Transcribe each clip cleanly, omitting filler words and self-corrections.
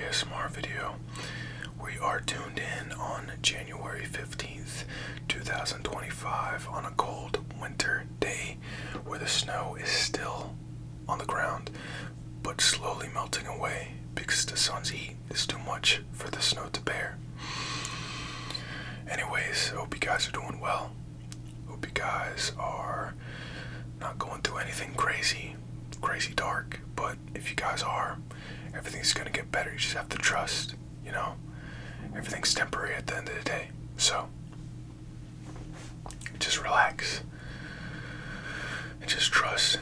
ASMR video. We are tuned in on January 15th, 2025 on a cold winter day where the snow is still on the ground but slowly melting away because the sun's heat is too much for the snow to bear. Anyways, I hope you guys are doing well. Hope you guys are not going through anything crazy dark, but if you guys are, everything's gonna get better. You just have to trust, everything's temporary at the end of the day. So just relax and just trust.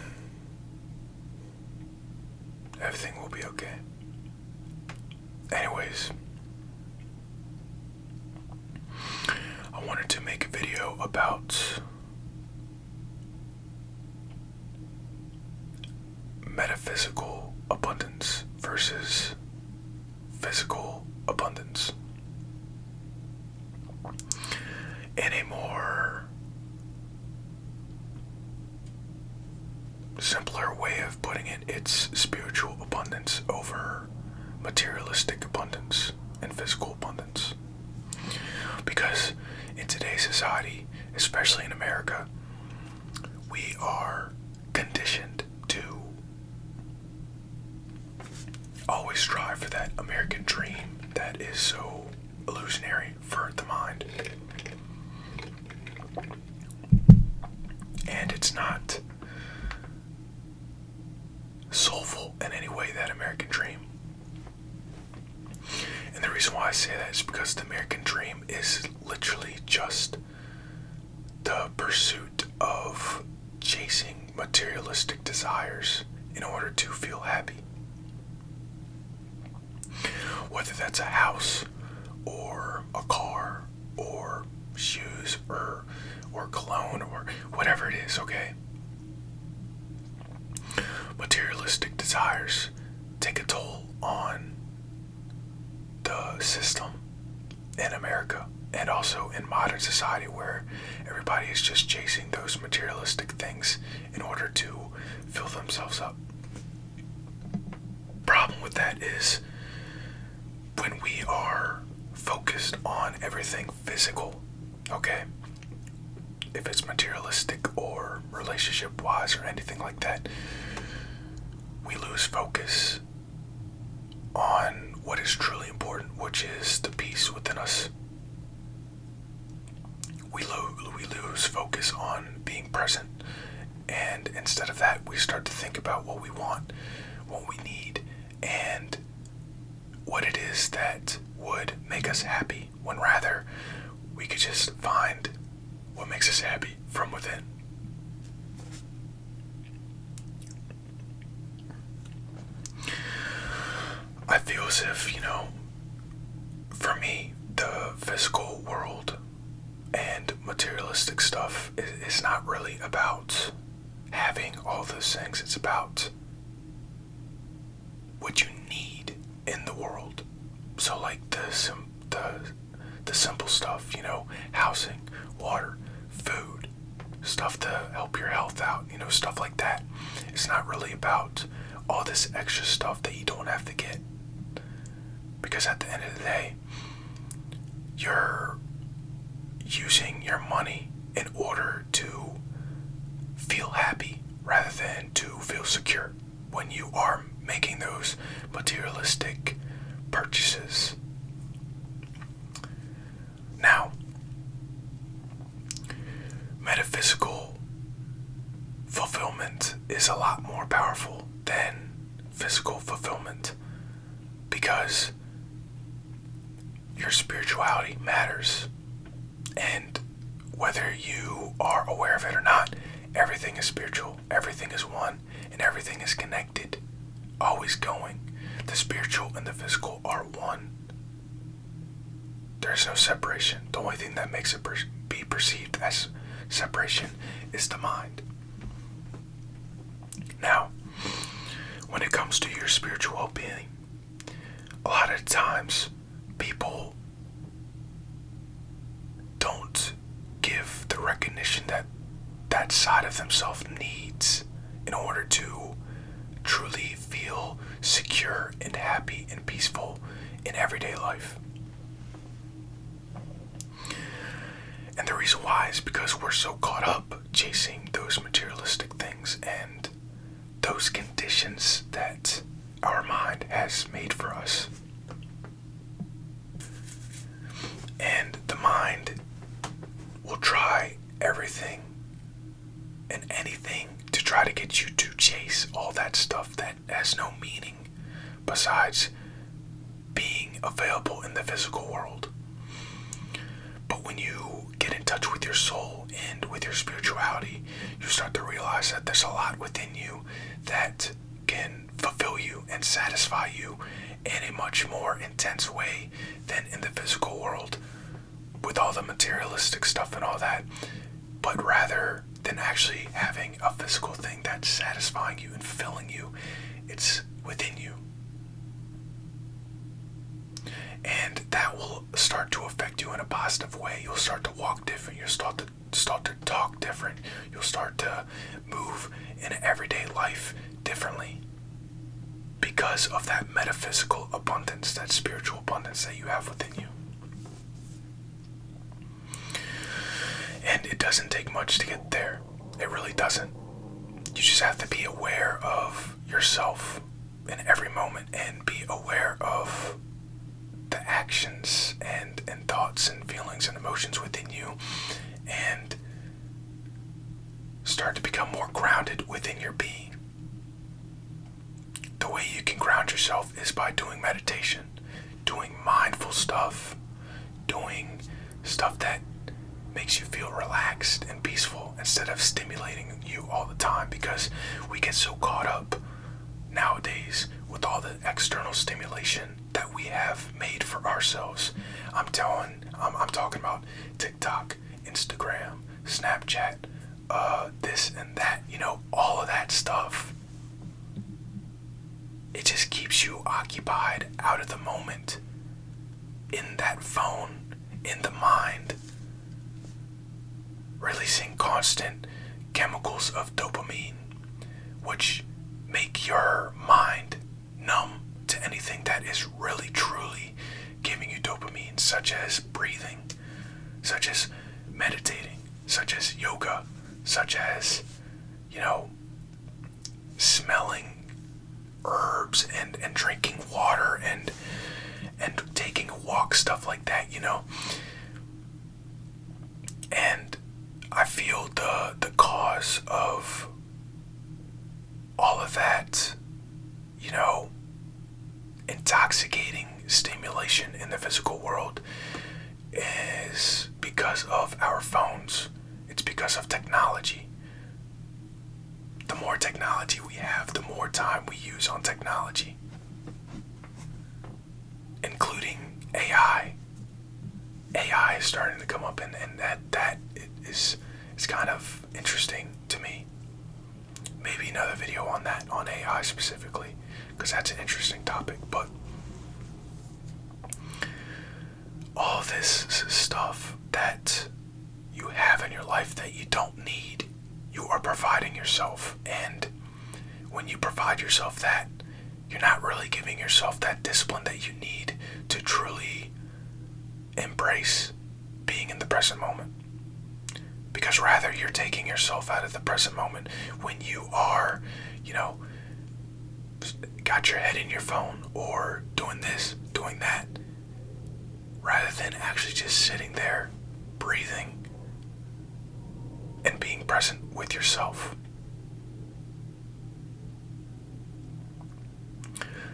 Everything will be okay. Anyways, I wanted to make a video about metaphysical abundance versus physical abundance. In a more simpler way of putting it, it's spiritual abundance over materialistic abundance and physical abundance. Because in today's society, especially in America, we are conditioned to always strive for that American dream that is so illusionary for the mind. And it's not soulful in any way, that American dream. And the reason why I say that is because the American dream is literally just the pursuit of chasing materialistic desires in order to feel happy. Whether that's a house or a car or shoes or cologne or whatever it is, okay? Materialistic desires take a toll on the system in America and also in modern society, where everybody is just chasing those materialistic things in order to fill themselves up. Problem with that is when we are focused on everything physical, okay? If it's materialistic or relationship wise or anything like that, we lose focus on what is truly important, which is the peace within us. We lose focus on being present, and instead of that, we start to think about what we want, what we need, and what it is that would make us happy, when rather we could just find what makes us happy from within. I feel as if, for me, the physical world and materialistic stuff is not really about having all those things. It's about what you need in the world. So like the simple stuff, housing, water, food, stuff to help your health out, stuff like that. It's not really about all this extra stuff that you don't have to get. Because at the end of the day, you're using your money in order to feel happy rather than to feel secure when you are making those materialistic purchases. Now, metaphysical fulfillment is a lot more powerful than physical fulfillment, because your spirituality matters, and whether you are aware of it or not, everything is spiritual, everything is one, and everything is connected, always going. The spiritual and the physical are one. There's no separation. The only thing that makes it be perceived as separation is the mind. Now, when it comes to your spiritual well-being, a lot of times people don't give the recognition that that side of themselves needs in order to truly feel secure and happy and peaceful in everyday life. And the reason why is because we're so caught up chasing those materialistic things and those conditions that our mind has made for us. And the mind will try everything and anything to try to get you to chase all that stuff that has no meaning besides being available in the physical world. But when you get in touch with your soul and with your spirituality, you start to realize that there's a lot within you that can fulfill you and satisfy you in a much more intense way than in the physical world with all the materialistic stuff and all that. But rather than actually having a physical thing that's satisfying you and filling you, it's within you. And that will start to affect you in a positive way. You'll start to walk different. You'll start to talk different. You'll start to move in everyday life differently because of that metaphysical abundance, that spiritual abundance that you have within you. And it doesn't take much to get there. It really doesn't. You just have to be aware of yourself in every moment and be aware of the actions and thoughts and feelings and emotions within you, and start to become more grounded within your being. The way you can ground yourself is by doing meditation, doing mindful stuff, doing stuff that makes you feel relaxed and peaceful instead of stimulating you all the time, because we get so caught up nowadays with all the external stimulation that we have made for ourselves. I'm talking about TikTok, Instagram, Snapchat, this and that, all of that stuff. It just keeps you occupied out of the moment, in that phone, in the mind, releasing constant chemicals of dopamine, which make your mind numb to anything that is really truly giving you dopamine, such as breathing, such as meditating, such as yoga, such as, smelling herbs and drinking water and taking a walk, stuff like that, And I feel the cause of all of that, intoxicating stimulation in the physical world is because of our phones. It's because of technology. The more technology we have, the more time we use on technology, including AI. AI is starting to come up, and that is kind of interesting to me. Maybe another video on that, on AI specifically, because that's an interesting topic. But all this stuff that you have in your life that you don't need, you are providing yourself. And when you provide yourself that, you're not really giving yourself that discipline that you need to truly embrace being in the present moment. Because rather, you're taking yourself out of the present moment when you are, got your head in your phone or doing this, doing that, rather than actually just sitting there, breathing, and being present with yourself.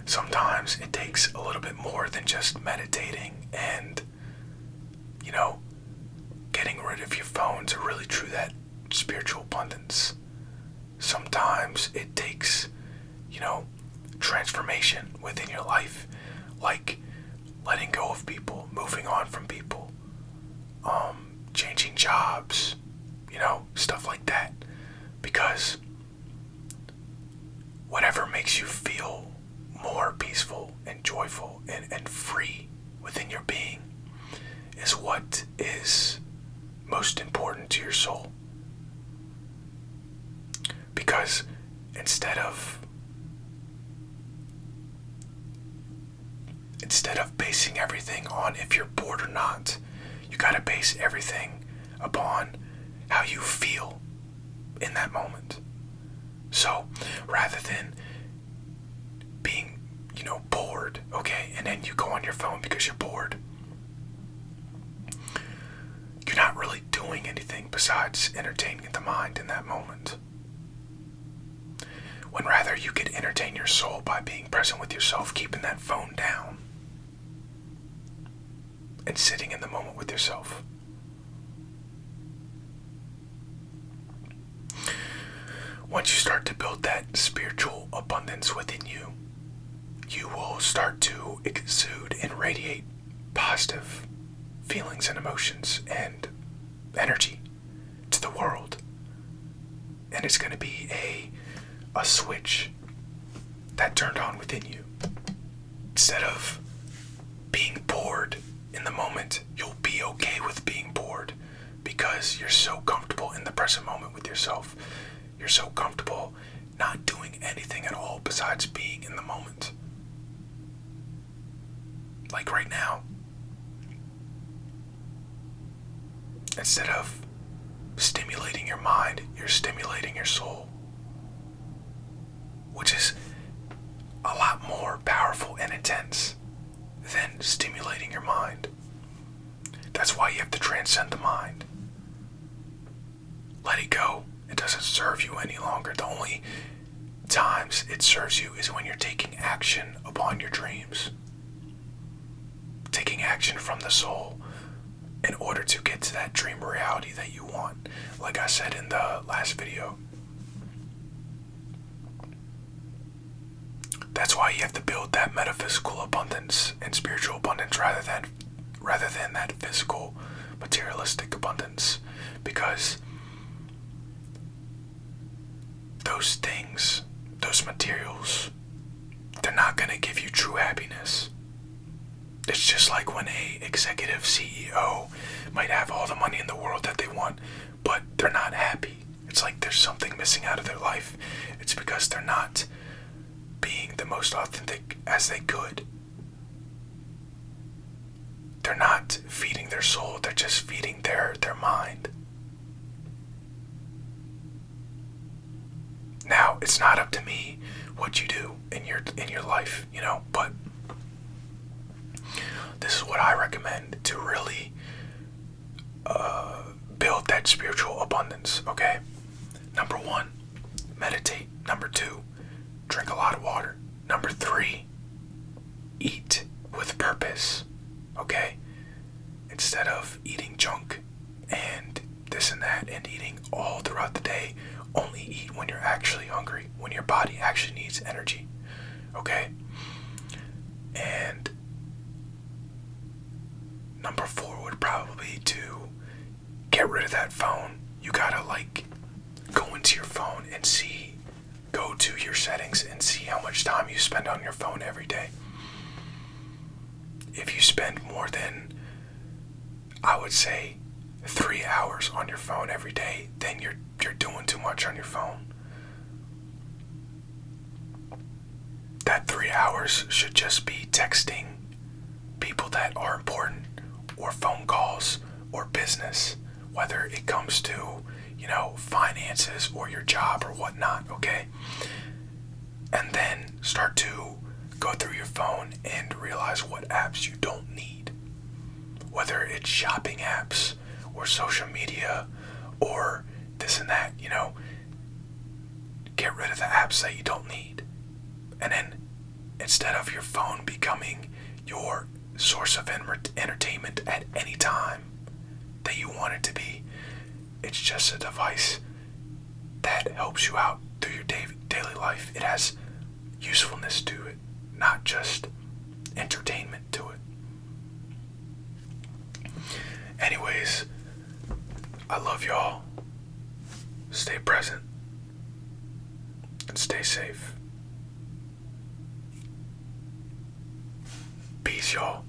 Sometimes it takes a little bit more than just meditating and, getting rid of your phone to really true that spiritual abundance. Sometimes it takes, transformation within your life, like letting go of people, moving on from people, changing jobs, stuff like that. Because whatever makes you feel more peaceful and joyful and free within your being is what is most important to your soul. Because instead of basing everything on if you're bored or not. You gotta base everything upon how you feel in that moment. So rather than being, bored, okay, and then you go on your phone because you're bored, you're not really doing anything besides entertaining the mind in that moment. When rather you could entertain your soul by being present with yourself, keeping that phone down, and sitting in the moment with yourself. Once you start to build that spiritual abundance within you, you will start to exude and radiate positive feelings and emotions and energy to the world. And it's going to be a switch that turned on within you. Instead of being bored in the moment, you'll be okay with being bored because you're so comfortable in the present moment with yourself. You're so comfortable not doing anything at all besides being in the moment. Like right now. Instead of stimulating your mind, you're stimulating your soul, which is a lot more powerful and intense than stimulating your mind. That's why you have to transcend the mind. Let it go. It doesn't serve you any longer. The only times it serves you is when you're taking action upon your dreams. Taking action from the soul in order to get to that dream reality that you want. Like I said in the last video. That's why you have to build that metaphysical abundance and spiritual abundance rather than that physical, materialistic abundance. Because those things, those materials, they're not going to give you true happiness. It's just like when a executive CEO might have all the money in the world that they want, but they're not happy. It's like there's something missing out of their life. It's because they're not being the most authentic as they could. They're not feeding their soul, they're just feeding their mind. Now, it's not up to me what you do in your life, but this is what I recommend to really build that spiritual abundance, okay? Number 1, meditate. Number 2, drink a lot of water. Number 3, eat with purpose, okay? Instead of eating junk and this and that and eating all throughout the day, only eat when you're actually hungry, when your body actually needs energy, okay? And number 4 would probably be to get rid of that phone. You gotta go into your phone and go to your settings and see how much time you spend on your phone every day. If you spend more than, I would say, 3 hours on your phone every day, then you're doing too much on your phone. That 3 hours should just be texting people that are important, or phone calls, or business, whether it comes to, finances or your job or whatnot, okay? And then start to go through your phone and realize what apps you don't need. Whether it's shopping apps or social media or this and that, get rid of the apps that you don't need. And then instead of your phone becoming your source of entertainment at any time that you want it to be, it's just a device that helps you out through your daily life. It has usefulness to it, not just entertainment to it. Anyways, I love y'all. Stay present and stay safe. Peace, y'all.